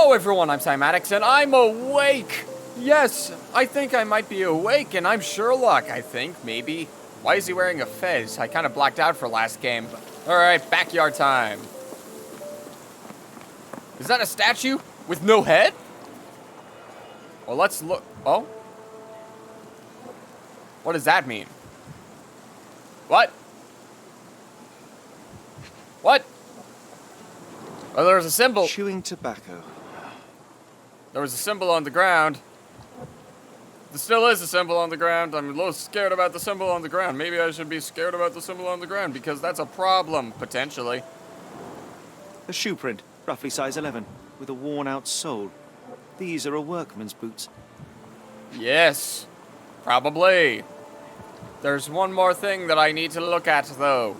Hello everyone, I'm Cymadix and I'm awake! Yes, I think I might be awake and I'm Sherlock, I think, maybe. Why is he wearing a fez? I kind of blacked out for last game. Alright, backyard time. Is that a statue with no head? Well, let's look. Oh? What does that mean? What? What? Oh, there was a symbol. Chewing tobacco. There was a symbol on the ground. There still is a symbol on the ground. I'm a little scared about the symbol on the ground. Maybe I should be scared about the symbol on the ground because that's a problem, potentially. A shoe print, roughly size 11, with a worn-out sole. These are a workman's boots. Yes, probably. There's one more thing that I need to look at, though.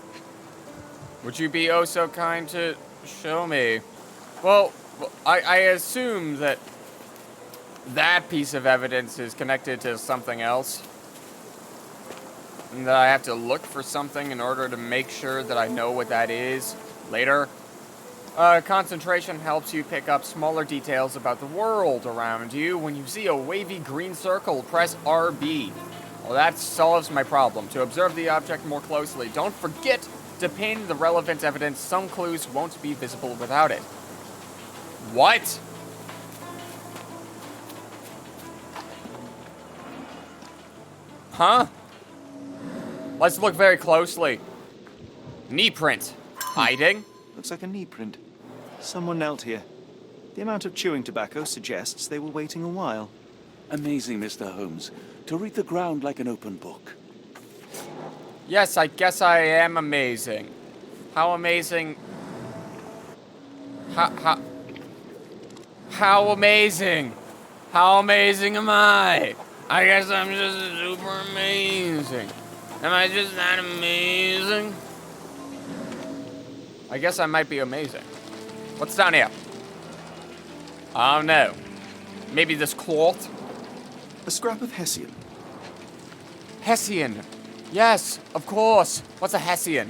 Would you be oh so kind to show me? Well, I assume that that piece of evidence is connected to something else. And that I have to look for something in order to make sure that I know what that is later. Concentration helps you pick up smaller details about the world around you. When you see a wavy green circle, press RB. Well, that solves my problem. To observe the object more closely, don't forget to pin the relevant evidence. Some clues won't be visible without it. What? Huh? Let's look very closely. Knee print. Hiding. Looks like a knee print. Someone knelt here. The amount of chewing tobacco suggests they were waiting a while. Amazing, Mr. Holmes. To read the ground like an open book. Yes, I guess I am amazing. How amazing... How amazing? How amazing am I? I guess I'm just super amazing. Am I just that amazing? I guess I might be amazing. What's down here? Oh no. Maybe this cloth? A scrap of Hessian. Hessian. Yes, of course. What's a Hessian?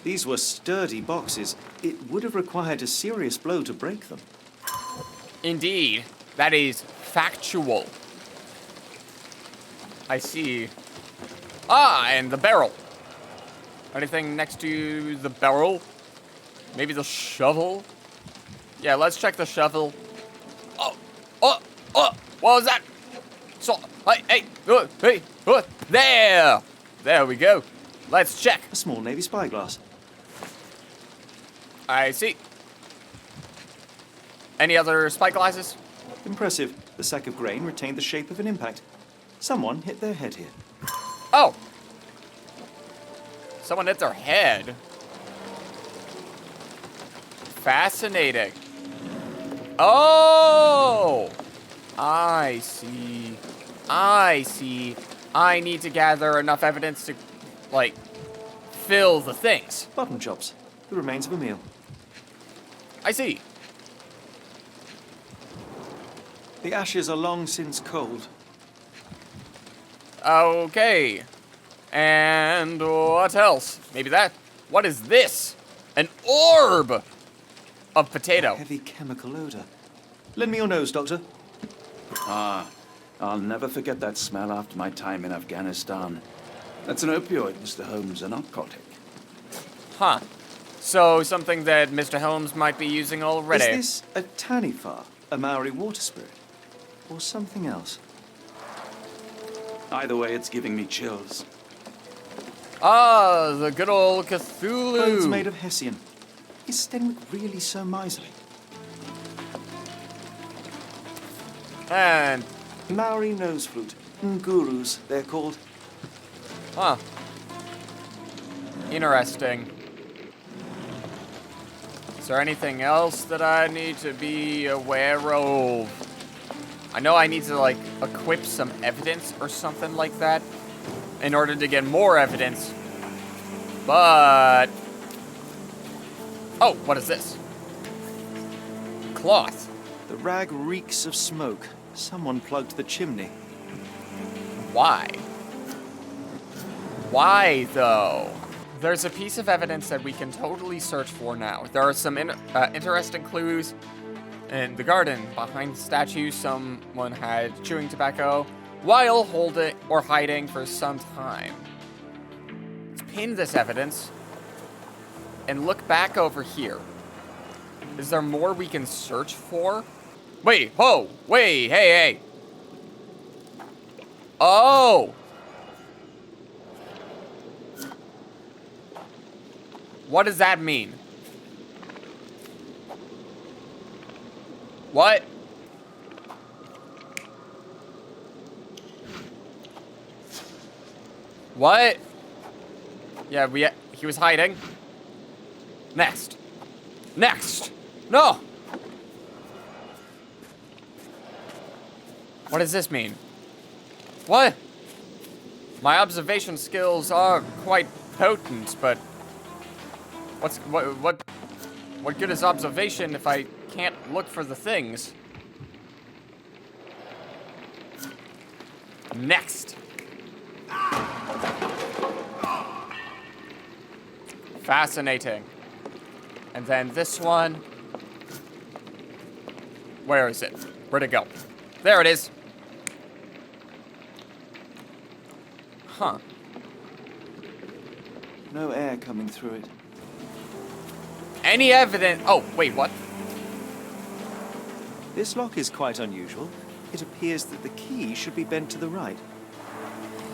These were sturdy boxes. It would have required a serious blow to break them. Indeed. That is factual. I see. Ah, and the barrel. Anything next to the barrel? Maybe the shovel? Yeah, let's check the shovel. Oh! What was that? So, hey, there! There we go. Let's check. A small navy spyglass. I see. Any other spyglasses? Impressive. The sack of grain retained the shape of an impact. Someone hit their head here. Oh! Someone hit their head. Fascinating. Oh! I see. I need to gather enough evidence to, like, fill the things. Button chops. The remains of a meal. I see. The ashes are long since cold. Okay. And what else? Maybe that. What is this? An orb of potato. A heavy chemical odor. Lend me your nose, Doctor. Ah, I'll never forget that smell after my time in Afghanistan. That's an opioid, Mr. Holmes, a narcotic. Huh. So something that Mr. Holmes might be using already. Is this a Tanifar, a Maori water spirit? Or something else? Either way, it's giving me chills. Ah, the good old Cthulhu. Clothes made of Hessian. Is Stenwick really so miserly? And, Maori nose flute. Ngurus, they're called. huh. Interesting. Is there anything else that I need to be aware of? I know I need to, like, equip some evidence or something like that in order to get more evidence. But... oh, what is this? Cloth. The rag reeks of smoke. Someone plugged the chimney. Why? Why, though? There's a piece of evidence that we can totally search for now. There are some interesting clues In the garden, behind the statue, someone had chewing tobacco while holding or hiding for some time. Let's pin this evidence and look back over here. Is there more we can search for? Wait, ho, wait, hey. Oh! What does that mean? What? What? Yeah, he was hiding. Next. No! What does this mean? What? My observation skills are quite potent, but what good is observation if I can't look for the things? Next. Fascinating. And then this one. Where is it? Where'd it go? There it is. Huh. No air coming through it. Any evidence? Oh, wait, what? This lock is quite unusual. It appears that the key should be bent to the right.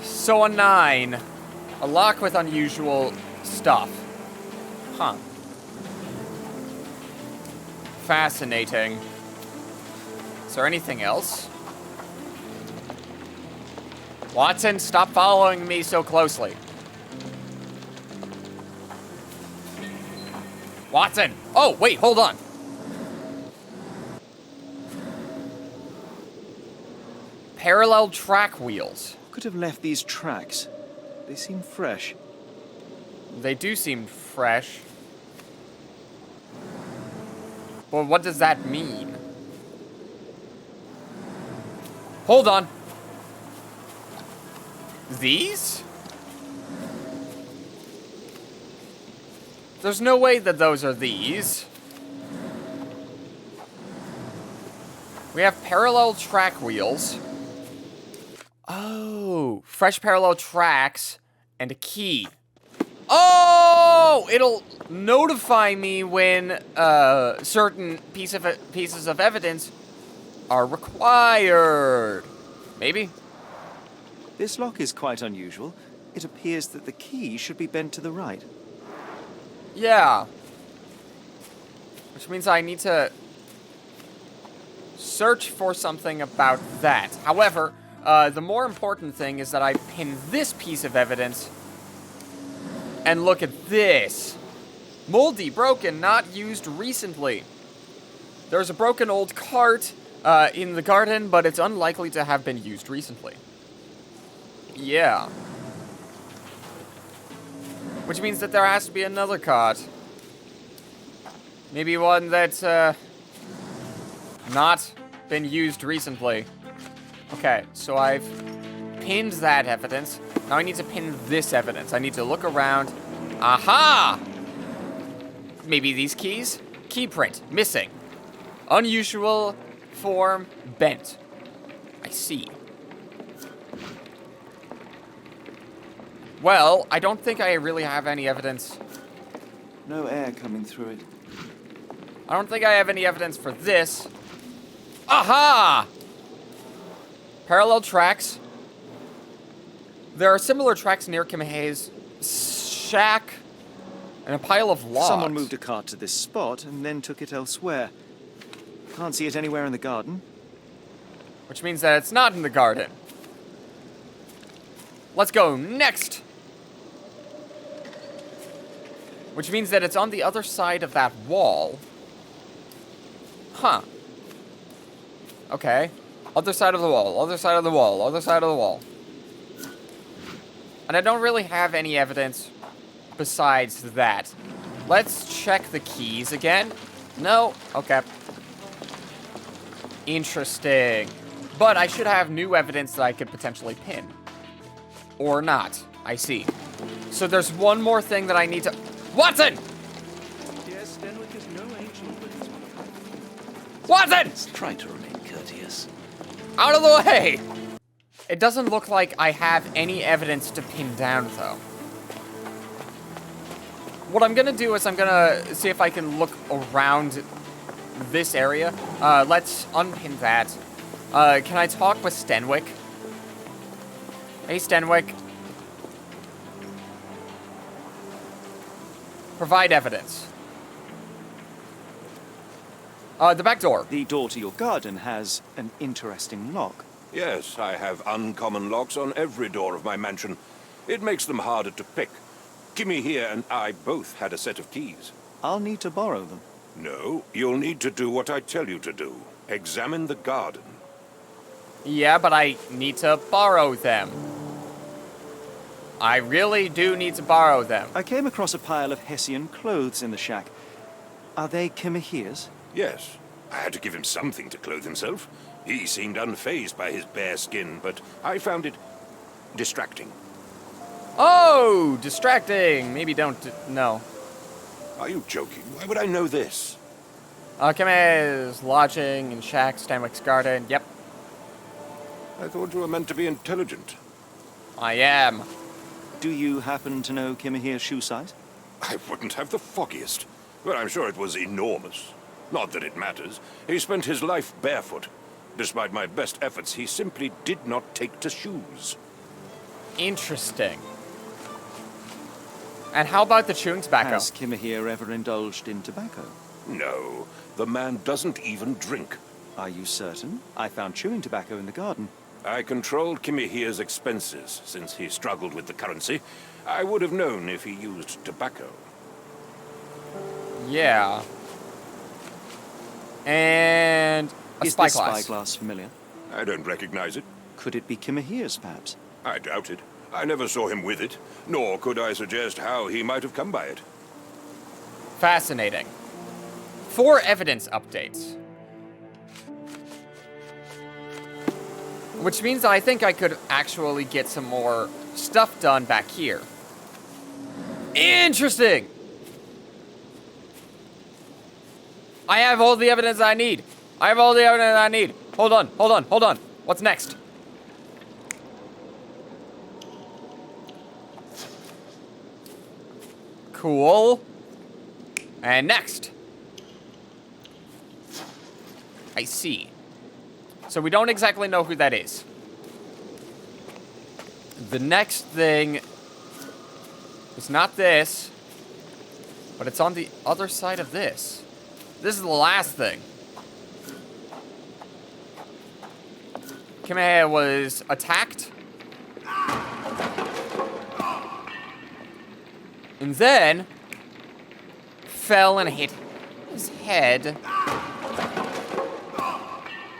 So a 9. A lock with unusual stuff. Huh. Fascinating. Is there anything else? Watson, stop following me so closely. Watson! Oh, wait, hold on. Parallel track wheels. Could have left these tracks. They seem fresh. They do seem fresh. But what does that mean? Hold on. These? There's no way that those are these. We have parallel track wheels. Oh, fresh parallel tracks and a key. Oh, it'll notify me when certain pieces of evidence are required. Maybe. This lock is quite unusual. It appears that the key should be bent to the right. Yeah. Which means I need to search for something about that. However, the more important thing is that I pin this piece of evidence and look at this. Moldy, broken, not used recently. There's a broken old cart in the garden, but it's unlikely to have been used recently. Yeah. Which means that there has to be another cart. Maybe one that's not been used recently. Okay, so I've pinned that evidence. Now I need to pin this evidence. I need to look around. Aha! Maybe these keys? Key print, missing. Unusual form, bent. I see. Well, I don't think I really have any evidence. No air coming through it. I don't think I have any evidence for this. Aha! Parallel tracks. There are similar tracks near Kimihei's shack and a pile of logs. Someone moved a cart to this spot and then took it elsewhere. Can't see it anywhere in the garden. Which means that it's not in the garden. Let's go next. Which means that it's on the other side of that wall. Huh. Okay. Other side of the wall, other side of the wall, other side of the wall. And I don't really have any evidence besides that. Let's check the keys again. No? Okay. Interesting. But I should have new evidence that I could potentially pin. Or not. I see. So there's one more thing that I need to... Watson! Yes, Denwick is no angel, but he's one of my Watson! Let's try to remain courteous. Out of the way! It doesn't look like I have any evidence to pin down, though. What I'm gonna do is I'm gonna see if I can look around this area. Let's unpin that. Can I talk with Stenwick? Hey, Stenwick. Provide evidence. The back door. The door to your garden has an interesting lock. Yes, I have uncommon locks on every door of my mansion. It makes them harder to pick. Kimmy here and I both had a set of keys. I'll need to borrow them. No, you'll need to do what I tell you to do. Examine the garden. Yeah, but I need to borrow them. I really do need to borrow them. I came across a pile of Hessian clothes in the shack. Are they Kimahir's? Yes, I had to give him something to clothe himself. He seemed unfazed by his bare skin, but I found it distracting. Oh, distracting. Maybe don't no. Are you joking? Why would I know this? Kimme's lodging in shack, Stanwick's garden. Yep, I thought you were meant to be intelligent. I am. Do you happen to know Kimahir's shoe size? I wouldn't have the foggiest, but I'm sure it was enormous. Not that it matters. He spent his life barefoot. Despite my best efforts, he simply did not take to shoes. Interesting. And how about the chewing tobacco? Has Kimahir ever indulged in tobacco? No, the man doesn't even drink. Are you certain? I found chewing tobacco in the garden. I controlled Kimihir's expenses since he struggled with the currency. I would have known if he used tobacco. Yeah. And a Is spyglass. this spyglass familiar? I don't recognize it. Could it be Kimahir's, perhaps? I doubt it. I never saw him with it, nor could I suggest how he might have come by it. Fascinating. 4 evidence updates. Which means I think I could actually get some more stuff done back here. Interesting! I have all the evidence I need. I have all the evidence I need. Hold on, hold on, hold on. What's next? Cool. And next. I see. So we don't exactly know who that is. The next thing is not this, but it's on the other side of this. This is the last thing. Kimahir was attacked. And then fell and hit his head.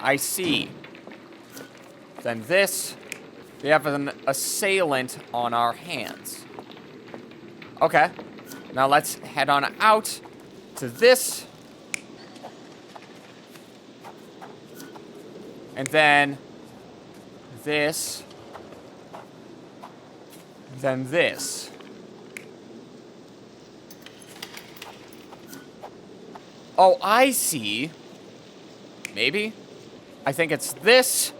I see. Then this, we have an assailant on our hands. Okay. Now let's head on out to this. And then this. Then this. Oh, I see. Maybe. I think it's this.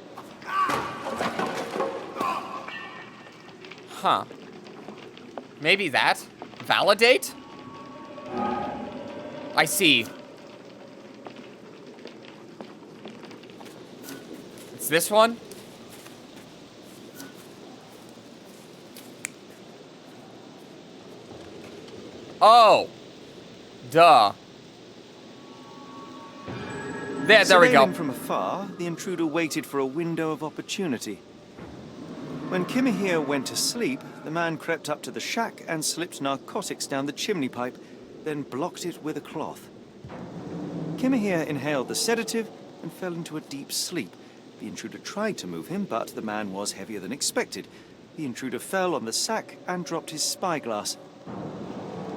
Huh. Maybe that. Validate? I see. It's this one? Oh. Duh. There we go. Surveying from afar, the intruder waited for a window of opportunity. When Kimahir went to sleep, the man crept up to the shack and slipped narcotics down the chimney pipe, then blocked it with a cloth. Kimahir inhaled the sedative and fell into a deep sleep. The intruder tried to move him, but the man was heavier than expected. The intruder fell on the sack and dropped his spyglass.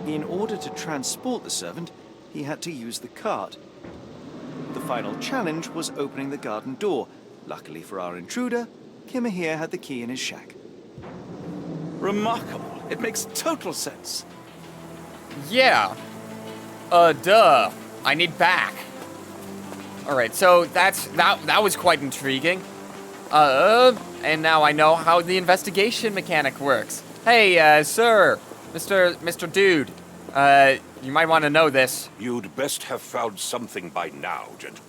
In order to transport the servant, he had to use the cart. The final challenge was opening the garden door. Luckily for our intruder, Kimahir had the key in his shack. Remarkable. It makes total sense. Yeah. Duh. I need back. All right, so that was quite intriguing. And now I know how the investigation mechanic works. Hey, sir, Mr. Dude, you might want to know this. You'd best have found something by now, gent.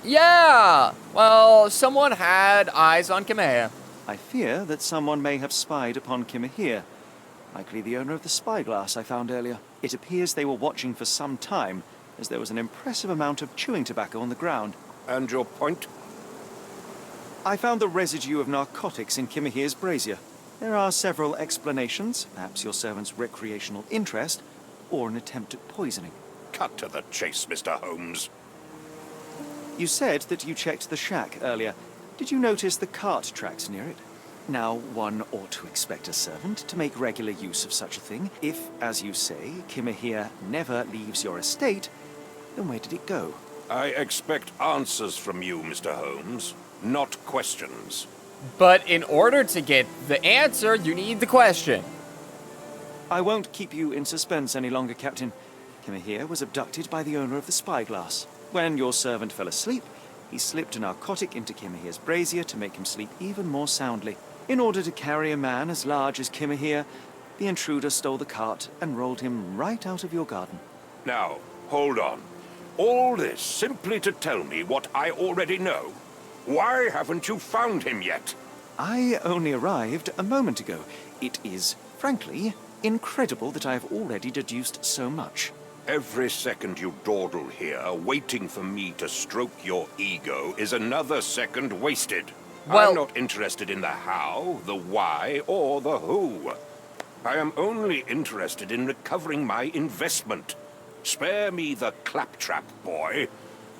Yeah, well, someone had eyes on Kamea. I fear that someone may have spied upon Kimahir. Likely the owner of the spyglass I found earlier. It appears they were watching for some time, as there was an impressive amount of chewing tobacco on the ground. And your point? I found the residue of narcotics in Kimahir's brazier. There are several explanations, perhaps your servant's recreational interest, or an attempt at poisoning. Cut to the chase, Mr. Holmes. You said that you checked the shack earlier. Did you notice the cart tracks near it? Now, one ought to expect a servant to make regular use of such a thing. If, as you say, Kimahir never leaves your estate, then where did it go? I expect answers from you, Mr. Holmes, not questions. But in order to get the answer, you need the question. I won't keep you in suspense any longer, Captain. Kimahir was abducted by the owner of the spyglass. When your servant fell asleep, he slipped a narcotic into Kimahir's brazier to make him sleep even more soundly. In order to carry a man as large as Kimahir, the intruder stole the cart and rolled him right out of your garden. Now, hold on. All this simply to tell me what I already know. Why haven't you found him yet? I only arrived a moment ago. It is, frankly, incredible that I have already deduced so much. Every second you dawdle here, waiting for me to stroke your ego, is another second wasted. Well, I'm not interested in the how, the why, or the who. I am only interested in recovering my investment. Spare me the claptrap, boy,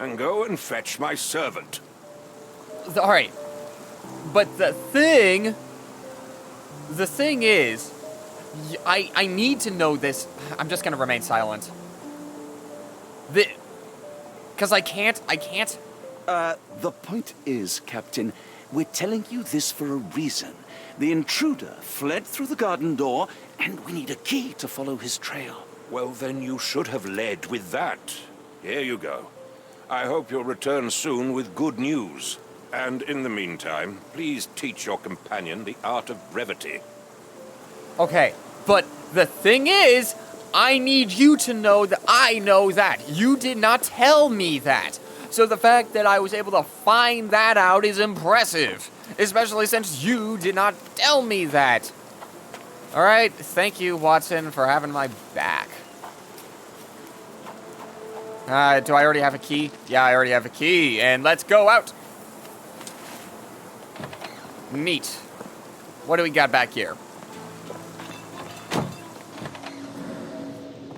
and go and fetch my servant. All right, but the thing is, I need to know this. I'm just gonna remain silent. Because I can't. The point is, Captain, we're telling you this for a reason. The intruder fled through the garden door, and we need a key to follow his trail. Well, then you should have led with that. Here you go. I hope you'll return soon with good news. And in the meantime, please teach your companion the art of brevity. Okay, but the thing is, I need you to know that I know that. You did not tell me that. So the fact that I was able to find that out is impressive. Especially since you did not tell me that. Alright, thank you, Watson, for having my back. Do I already have a key? Yeah, I already have a key. And let's go out. Neat. What do we got back here?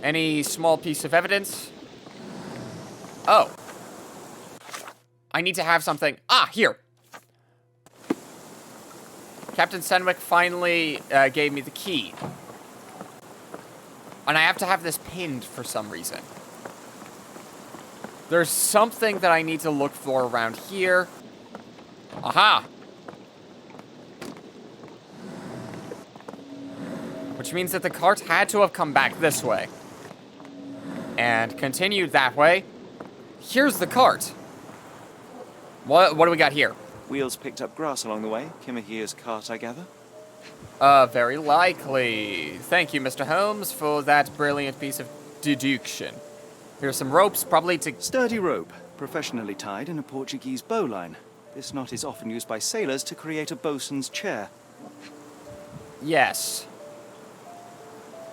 Any small piece of evidence? Oh. I need to have something. Ah, here. Captain Senwick finally gave me the key. And I have to have this pinned for some reason. There's something that I need to look for around here. Aha! Which means that the cart had to have come back this way. And continued that way. Here's the cart. What do we got here? Wheels picked up grass along the way. Kimahir's cart, I gather. Very likely. Thank you, Mr. Holmes, for that brilliant piece of deduction. Here's some ropes, probably to... Sturdy rope, professionally tied in a Portuguese bowline. This knot is often used by sailors to create a bosun's chair. Yes.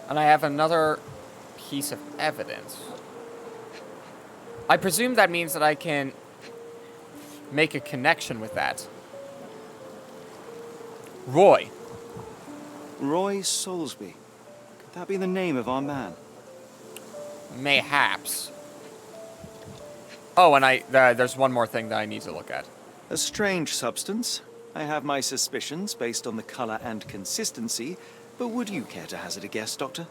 And I have another piece of evidence. I presume that means that I can make a connection with that. Roy. Roy Soulsby. Could that be the name of our man? Mayhaps. Oh, and there's one more thing that I need to look at. A strange substance. I have my suspicions based on the color and consistency, but would you care to hazard a guess, Doctor?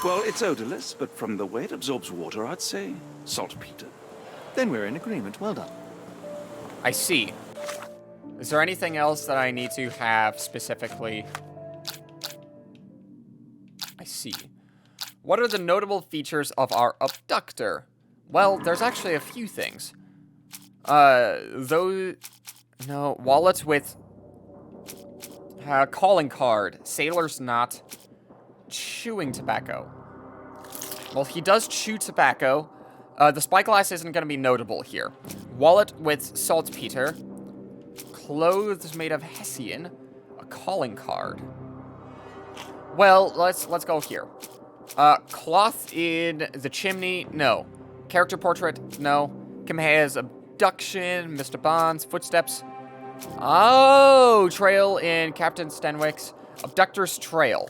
Well, it's odorless, but from the way it absorbs water, I'd say saltpeter. Then we're in agreement. Well done. I see. Is there anything else that I need to have specifically? I see. What are the notable features of our abductor? Well, there's actually a few things. Those... No, wallets with... calling card. Sailor's knot. Chewing tobacco. Well, he does chew tobacco. The spyglass isn't going to be notable here. Wallet with saltpeter. Clothes made of hessian. A calling card. Well, let's go here. Cloth in the chimney, no. Character portrait, no. Kamehameha's abduction, Mr. Bond's footsteps. Oh, trail in Captain Stenwick's abductor's trail.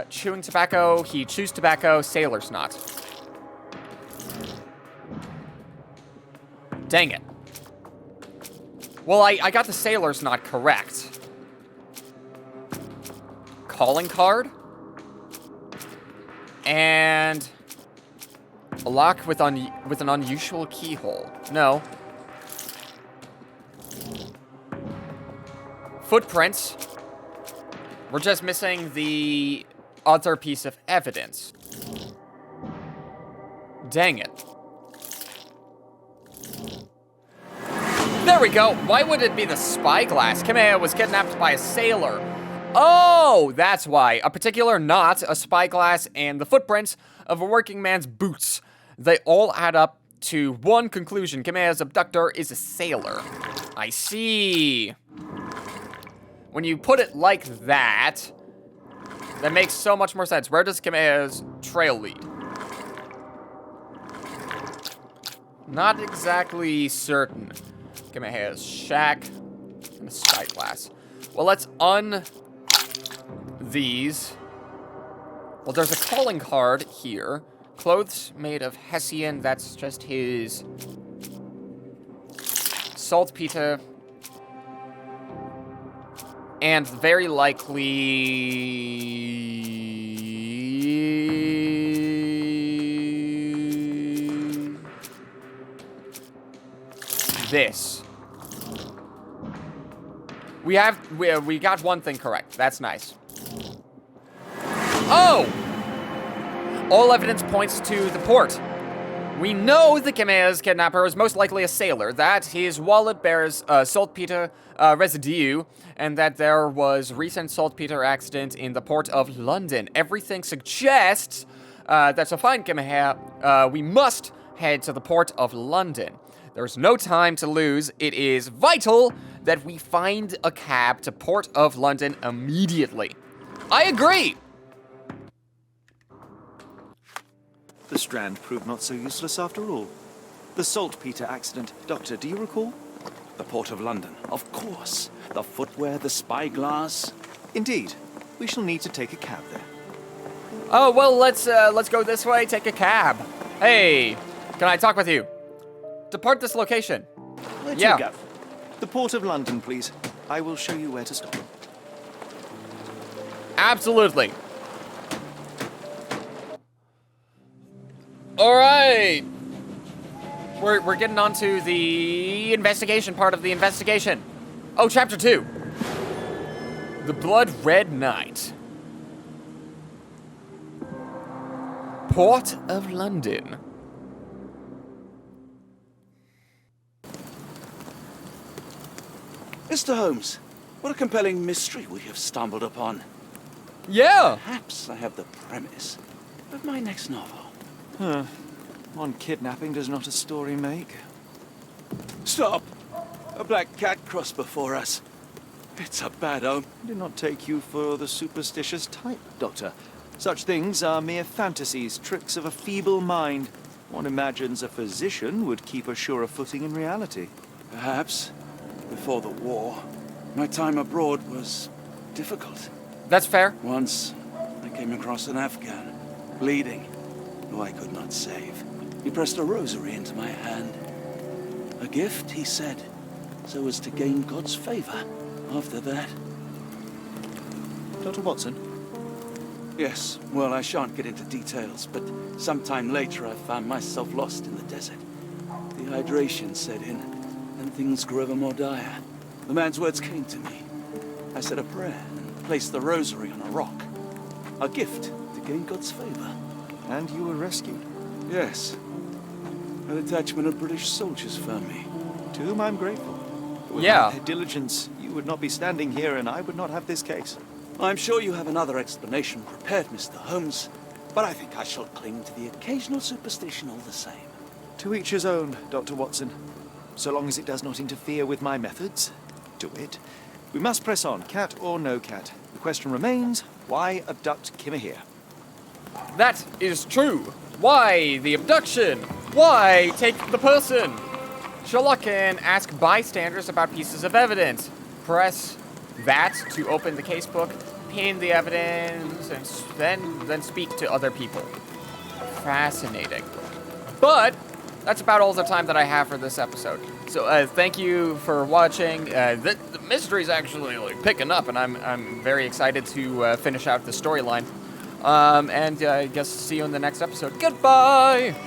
Chewing tobacco, he chews tobacco, sailor's knot. Dang it. Well, I got the sailor's knot correct. Calling card? And a lock with an unusual keyhole. No. Footprints. We're just missing the other piece of evidence. Dang it. There we go. Why would it be the spyglass? Kamehameha was kidnapped by a sailor. Oh, that's why. A particular knot, a spyglass, and the footprints of a working man's boots. They all add up to one conclusion. Kamehameha's abductor is a sailor. I see. When you put it like that, that makes so much more sense. Where does Kamehameha's trail lead? Not exactly certain. Kamehameha's shack and a spyglass. Well, let's these. Well, there's a calling card here. Clothes made of hessian. That's just his saltpeter. And very likely this. We got one thing correct. That's nice. Oh! All evidence points to the port. We know the Kamehameha's kidnapper is most likely a sailor, that his wallet bears saltpeter residue, and that there was recent saltpeter accident in the port of London. Everything suggests that to find Kamehameha, we must head to the port of London. There's no time to lose. It is vital that we find a cab to Port of London immediately. I agree! The Strand proved not so useless after all. The saltpeter accident. Doctor, do you recall? The Port of London, of course. The footwear, the spyglass. Indeed. We shall need to take a cab there. Oh, well, let's go this way, take a cab. Hey, can I talk with you? Depart this location. Where to Yeah. go? The Port of London, please. I will show you where to stop. Absolutely. All right. We're getting on to the investigation part of the investigation. Oh, Chapter 2. The Blood Red Night. Port of London. Mr. Holmes, what a compelling mystery we have stumbled upon. Yeah. Perhaps I have the premise of my next novel. One kidnapping does not a story make. Stop! A black cat crossed before us. It's a bad omen. I did not take you for the superstitious type, Doctor. Such things are mere fantasies, tricks of a feeble mind. One imagines a physician would keep a surer footing in reality. Perhaps, before the war, my time abroad was difficult. That's fair. Once, I came across an Afghan, bleeding, who I could not save. He pressed a rosary into my hand. A gift, he said, so as to gain God's favor. After that... Dr. Watson? Yes, well, I shan't get into details, but sometime later I found myself lost in the desert. Dehydration set in, and things grew ever more dire. The man's words came to me. I said a prayer and placed the rosary on a rock. A gift to gain God's favor. And you were rescued. Yes. A detachment of British soldiers found me. to whom I'm grateful. Without Yeah. their diligence, you would not be standing here and I would not have this case. I'm sure you have another explanation prepared, Mr. Holmes, but I think I shall cling to the occasional superstition all the same. To each his own, Dr. Watson. So long as it does not interfere with my methods, do it. We must press on, cat or no cat. The question remains, why abduct Kimmer here? That is true. Why the abduction? Why take the person? Sherlock can ask bystanders about pieces of evidence. Press that to open the casebook, pin the evidence, and then speak to other people. Fascinating. But that's about all the time that I have for this episode. So thank you for watching. The mystery's actually like picking up, and I'm very excited to finish out the storyline. And I guess see you in the next episode. Goodbye!